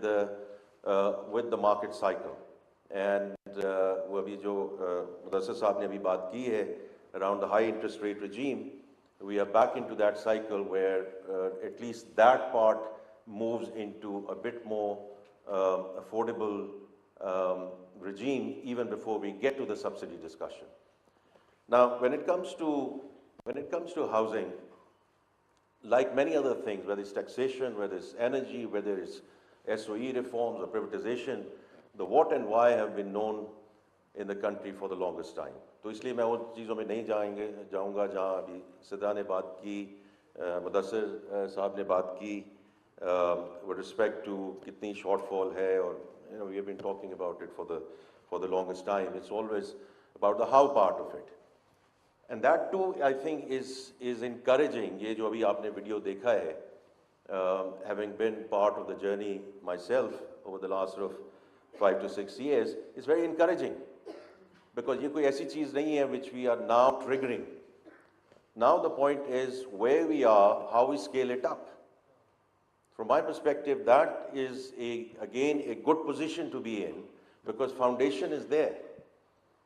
with the market cycle. And वो अभी जो मुदस्सिर साहब ने अभी बात की है around the high interest rate regime, we are back into that cycle where at least that part moves into a bit more affordable regime even before we get to the subsidy discussion. Now, when it comes to housing, like many other things, whether it's taxation, whether it's energy, whether it's SOE reforms or privatization, the what and why have been known in the country for the longest time. तो इसलिए मैं उन चीज़ों में नहीं जाऊँगा जहाँ अभी सिदा ने बात की, मुदस्सिर साहब ने बात की with respect to कितनी shortfall है, और we have been talking about it for the longest time. It's always about the how part of it. And that too, I think, is encouraging. ये जो अभी आपने वीडियो देखा है, having been part of the journey myself over the last sort of 5 to 6 years, is very encouraging. Because ये कोई ऐसी चीज़ नहीं है which we are now triggering. Now the point is where we are, how we scale it up. From my perspective, that is again a good position to be in, because foundation is there.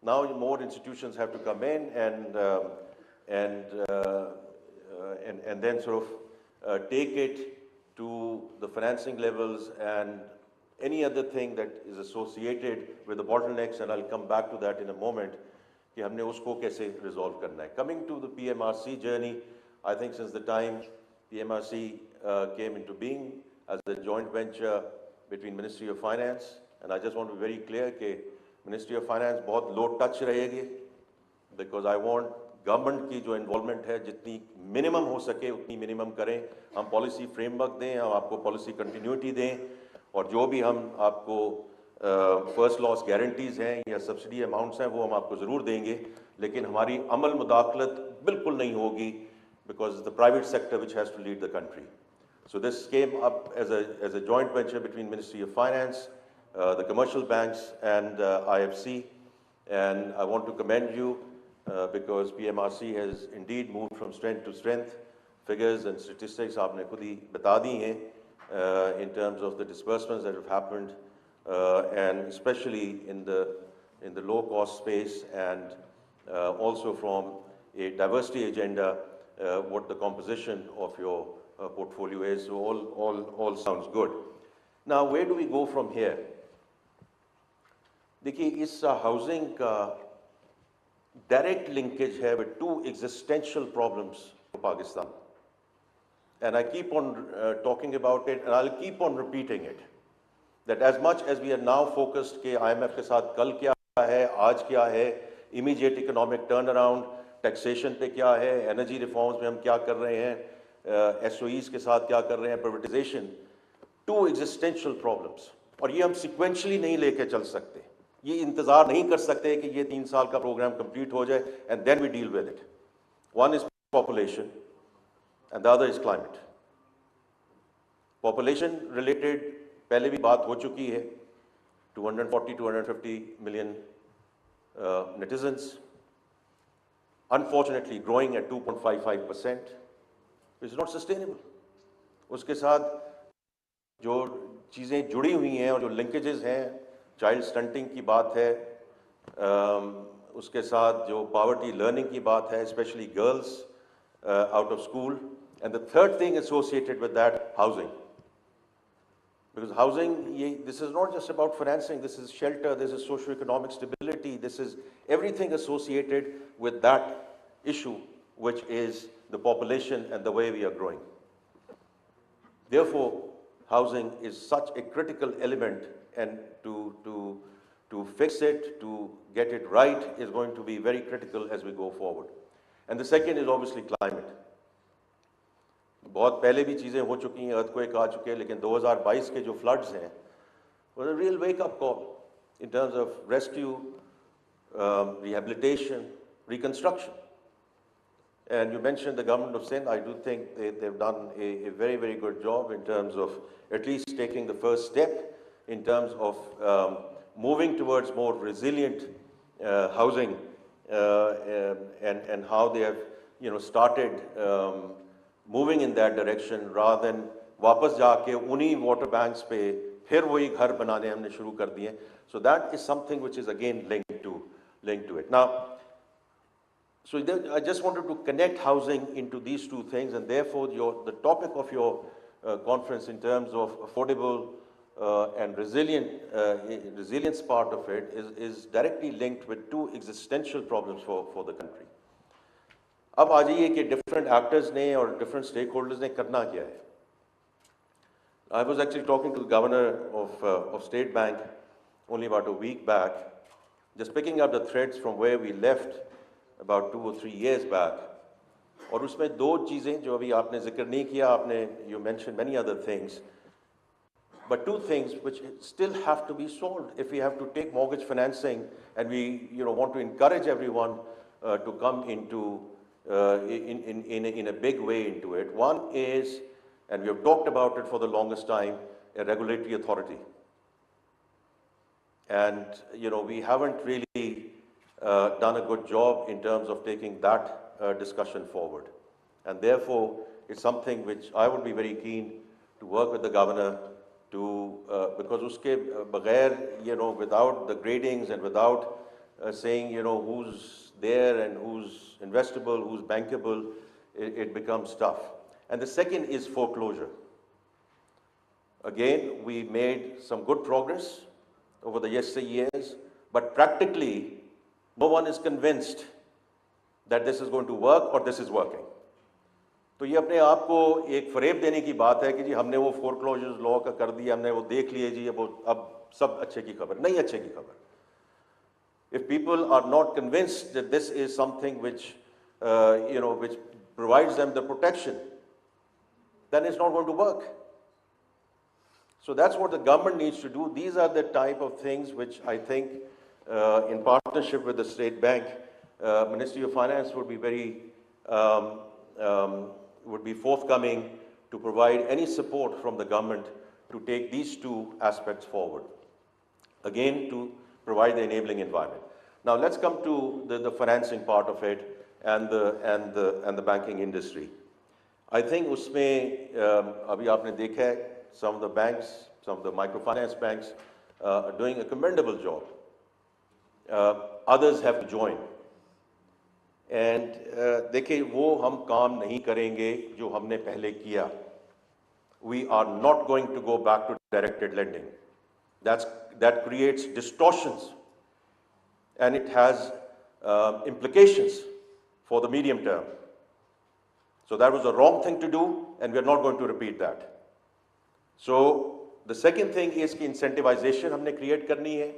Now more institutions have to come in and then sort of take it to the financing levels and any other thing that is associated with the bottlenecks, and I'll come back to that in a moment, कि हमने उसको कैसे resolve करना है. Coming to the PMRC journey, I think since the time PMRC came into being as a joint venture between Ministry of Finance, and I just want to be very clear कि Ministry of Finance बहुत low touch रहेगी, because I want government की जो involvement है जितनी minimum हो सके उतनी मिनिमम करें. हम पॉलिसी फ्रेमवर्क दें, हम आपको पॉलिसी कंटिन्यूटी दें, और जो भी हम आपको फर्स्ट लॉस गारंटीज़ हैं या सब्सिडी अमाउंट्स हैं वो हम आपको ज़रूर देंगे, लेकिन हमारी अमल मुदाखलत बिल्कुल नहीं होगी, because the private sector which has to lead the country. So this came up as a joint venture between Ministry of Finance, the commercial banks and IFC, and I want to commend you because PMRC has indeed moved from strength to strength. Figures and statistics आपने खुद ही बता दी हैं in terms of the disbursements that have happened and especially in the low cost space, and also from a diversity agenda, what the composition of your portfolio is. So all sounds good. Now where do we go from here? देखिए इस housing का direct linkage है with two existential problems for Pakistan, and I keep on talking about it and I'll keep on repeating it, that as much as we are now focused कि IMF के साथ कल क्या है, आज क्या है, immediate economic turnaround, taxation पे क्या है, energy reforms में हम क्या कर रहे हैं, SOEs के साथ क्या कर रहे हैं, privatization, two existential problems, और ये हम sequentially नहीं लेके चल सकते. ये इंतज़ार नहीं कर सकते कि ये 3 साल का प्रोग्राम कंप्लीट हो जाए and then we deal with it. One is population and the other is climate. Population related पहले भी बात हो चुकी है, 240-250 million netizens, unfortunately growing at 2.55%, which is not sustainable. उसके साथ जो चीज़ें जुड़ी हुई हैं और जो linkages हैं, चाइल्ड स्टंटिंग की बात है, उसके साथ जो पॉवर्टी लर्निंग की बात है, specially girls out of school, and the third thing associated with that, housing. Because housing, ये this is not just about financing, this is shelter, this is socio economic stability, this is everything associated with that issue which is the population and the way we are growing. Therefore, housing is such a critical element, and to fix it, to get it right, is going to be very critical as we go forward. And the second is obviously climate. बहुत पहले भी चीज़ें हो चुकी हैं, earthquake आ चुके हैं, लेकिन 2022 के जो floods हैं was a real wake-up call in terms of rescue, rehabilitation, reconstruction. And you mentioned the government of Sindh. I do think they've done a very, very good job in terms of at least taking the first step in terms of moving towards more resilient housing, and how they have started moving in that direction, rather than वापस जाके उन्हीं water banks पे फिर वही घर बनाने हमने शुरू कर दिए. So that is something which is again linked to it. Now, so I just wanted to connect housing into these two things, and therefore the topic of your conference in terms of affordable and resilience part of it is directly linked with two existential problems for the country. अब आ जाइए कि different actors ने और different stakeholders ने करना क्या है. I was actually talking to the governor of State Bank only about a week back, just picking up the threads from where we left about 2 or 3 years back. और उसमें दो चीज़ें जो अभी आपने जिक्र नहीं किया, you mentioned many other things, but two things which still have to be solved if we have to take mortgage financing and we want to encourage everyone to come into in a big way into it. One is, and we have talked about it for the longest time, a regulatory authority. And we haven't really done a good job in terms of taking that discussion forward. And therefore, it's something which I would be very keen to work with the governor to, because uske baghair, without the gradings and without saying, who's there and who's investable, who's bankable, it becomes tough. And the second is foreclosure. Again, we made some good progress over the years, but practically, no one is convinced that this is going to work or this is working. तो ये अपने आप को एक फरेब देने की बात है कि जी हमने वो foreclosures law का कर दिया, हमने वो देख लिए जी, अब सब अच्छे की खबर, नहीं अच्छे की खबर. If people are not convinced that this is something which, which provides them the protection, then it's not going to work. So that's what the government needs to do. These are the type of things which I think, in partnership with the State Bank, Ministry of Finance would be very, would be forthcoming to provide any support from the government to take these two aspects forward. Again, to provide the enabling environment. Now let's come to the financing part of it and the banking industry. I think उसमें अभी आपने देखा है, some of the banks, some of the microfinance banks are doing a commendable job. Others have to join. And देखिए वो हम काम नहीं करेंगे जो हमने पहले किया. We are not going to go back to directed lending. That creates distortions, and it has implications for the medium term. So that was the wrong thing to do, and we are not going to repeat that. So the second thing is कि incentivization हमने create करनी है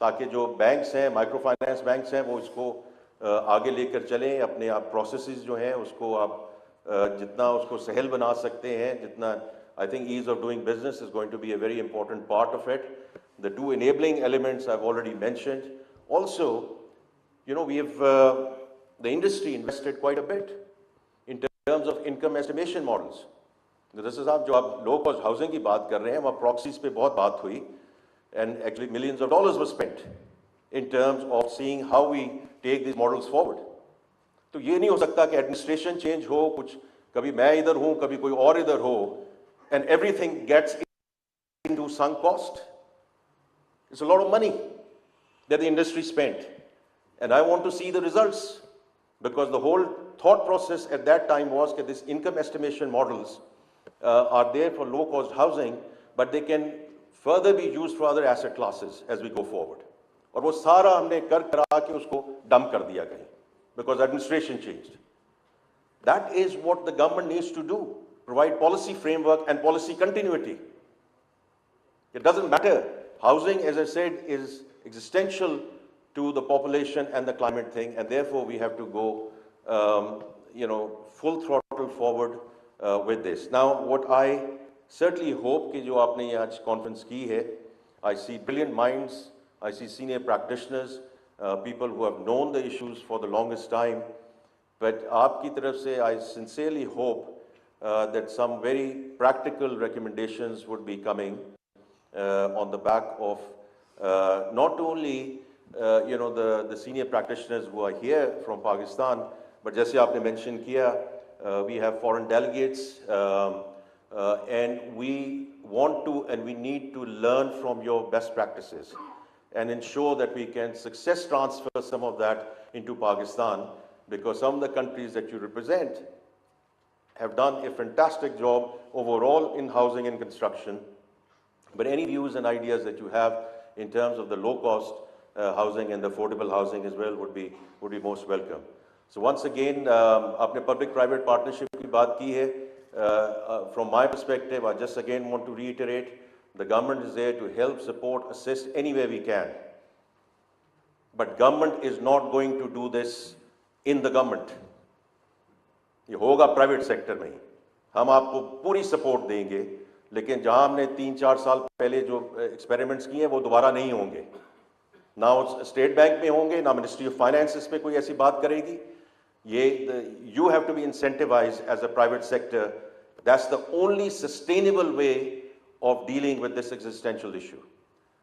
ताकि जो banks हैं, microfinance banks हैं, वो इसको आगे लेकर चलें. अपने आप processes जो हैं उसको आप जितना उसको सहल बना सकते हैं, जितना I think ease of doing business is going to be a very important part of it. The two enabling elements I've already mentioned. Also, we have the industry invested quite a bit in terms of income estimation models. This is आप जो आप low cost housing की बात कर रहे हैं, वहाँ proxies पे बहुत बात हुई, and actually millions of dollars were spent in terms of seeing how we take these models forward. तो ये नहीं हो सकता कि administration change हो, कुछ कभी मैं इधर हूँ, कभी कोई और इधर हो, and everything gets into sunk cost. It's a lot of money that the industry spent, and I want to see the results, because the whole thought process at that time was that these income estimation models are there for low-cost housing, but they can further be used for other asset classes as we go forward. और वो सारा हमने कर करा के उसको dump कर दिया कहीं, because administration changed. That is what the government needs to do: provide policy framework and policy continuity. It doesn't matter. Housing, as I said, is existential to the population and the climate thing, and therefore we have to go, full throttle forward with this. Now, what I certainly hope कि जो आपने ये आज conference की है, I see brilliant minds, I see senior practitioners, people who have known the issues for the longest time. But आपकी तरफ से, I sincerely hope that some very practical recommendations would be coming on the back of not only the senior practitioners who are here from Pakistan, but जैसे आपने mention किया, we have foreign delegates, and we want to and we need to learn from your best practices and ensure that we can success transfer some of that into Pakistan, because some of the countries that you represent have done a fantastic job overall in housing and construction. But any views and ideas that you have in terms of the low-cost housing and the affordable housing as well would be most welcome. So once again, आपने public-private partnership की बात की है. From my perspective, I just again want to reiterate, the government is there to help, support, assist anywhere we can. But government is not going to do this in the government. ये होगा private sector में ही. हम आपको पूरी support देंगे, लेकिन जहां हमने 3-4 साल पहले जो एक्सपेरिमेंट्स किए हैं वो दोबारा नहीं होंगे. ना स्टेट बैंक में होंगे, ना मिनिस्ट्री ऑफ फाइनेंस इस पे कोई ऐसी बात करेगी. You have to be incentivized as a private sector. That's the only sustainable way of dealing with this existential issue.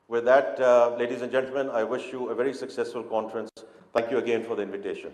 With that, ladies and gentlemen, I wish you a very successful conference. Thank you again for the invitation.